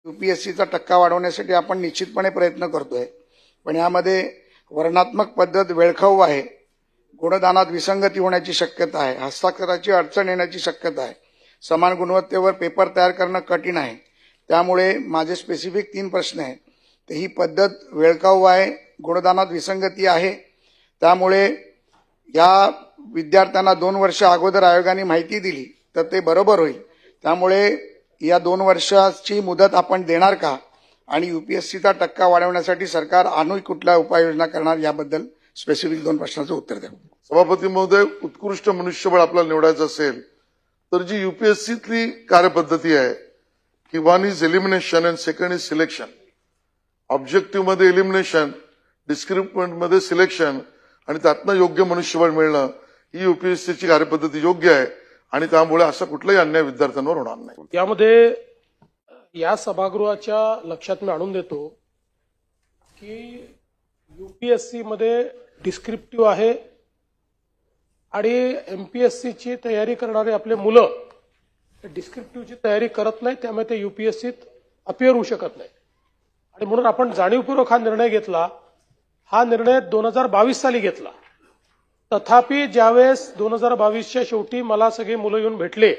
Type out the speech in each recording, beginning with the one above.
यूपीएससीचा टक्का वाढवण्यासाठी आपण निश्चितपणे प्रयत्न करतोय, पण यामध्ये वर्णात्मक पद्धत वेळखाऊ आहे, गुणदानात विसंगती होण्याची शक्यता आहे, हस्ताक्षराची अडचण येण्याची शक्यता आहे, समान गुणवत्तेवर पेपर तयार करणं कठीण आहे। त्यामुळे माझे स्पेसिफिक 3 प्रश्न आहेत। तर ही पद्धत वेळखाऊ आहे, गुणदानात विसंगती आहे, त्यामुळे या विद्यार्थ्यांना 2 वर्ष अगोदर आयोगाने माहिती दिली तर ते बरोबर होईल। त्यामुळे या 2 वर्षाची मुदत आपण देणार का आणि यूपीएससीचा टक्का वाढवण्यासाठी सरकार आणखी कुठल्या उपाययोजना करणार याबद्दल स्पेसिफिक 2 प्रश्नांचं उत्तर द्या। सभापती महोदय, उत्कृष्ट मनुष्यबळ आपल्याला निवडायचं असेल तर जी यूपीएससीतली कार्यपद्धती आहे की one is elimination and second is selection, objective मध्ये एलिमिनेशन, डिस्क्रिप्टिव्ह मध्ये सिलेक्शन आणि त्यातनं योग्य मनुष्यबळ मिळणं, ही यूपीएससीची कार्यपद्धती योग्य आहे आणि त्यामुळे असा कुठलाही अन्याय विद्यार्थ्यांवर होणार नाही। यामध्ये या सभागृहाच्या लक्षात मी आणून देतो की यूपीएससी मध्ये डिस्क्रिप्टिव्ह आहे आणि एमपीएससीची तयारी करणारे आपले मुलं डिस्क्रिप्टिव्हची तयारी करत नाही, त्यामुळे ते यूपीएससीत अपिअर होऊ शकत नाही। आणि म्हणून आपण जाणीवपूर्वक हा निर्णय घेतला। हा निर्णय 2022 साली घेतला। तथापि ज्यावेळेस 2022च्या शेवटी मला सगळे मुलं येऊन भेटले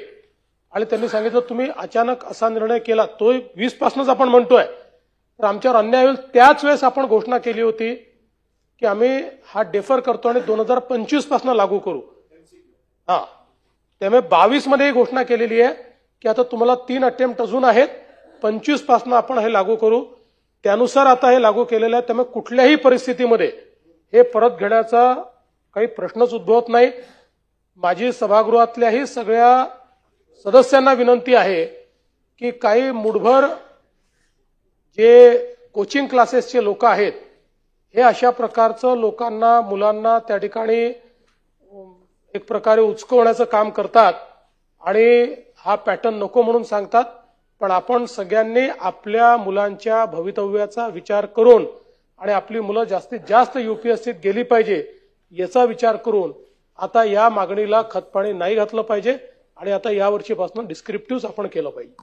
आणि त्यांनी सांगितलं तुम्ही अचानक असा निर्णय केला, तो 20 पासूनच आपण म्हणतोय, तर आमच्यावर अन्याय होईल। त्याच वेळेस आपण घोषणा केली होती की आम्ही हा डेफर करतो आणि 2025 पासून लागू करू। त्यामुळे 22 मध्ये घोषणा केलेली आहे की आता तुम्हाला 3 अटेम्प्ट अजून आहेत, 25 पासून आपण हे लागू करू। त्यानुसार आता हे लागू केलेलं आहे। त्यामुळे कुठल्याही परिस्थितीमध्ये हे परत घेण्याचा काही प्रश्नच उद्भवत नाही। माझी सभागृहातल्याही सगळ्या सदस्यांना विनंती आहे की काही मुठभर जे कोचिंग क्लासेसचे लोक आहेत हे अशा प्रकारचं लोकांना, मुलांना त्या ठिकाणी एक प्रकारे उचकवण्याचं काम करतात आणि हा पॅटर्न नको म्हणून सांगतात। पण आपण सगळ्यांनी आपल्या मुलांच्या भवितव्याचा विचार करून आणि आपली मुलं जास्तीत जास्त यूपीएससीत गेली पाहिजे याचा विचार करून आता या मागणीला खतपाणी नाही घातलं पाहिजे आणि आता या वर्षीपासून डिस्क्रिप्टिव्ह आपण केलं पाहिजे।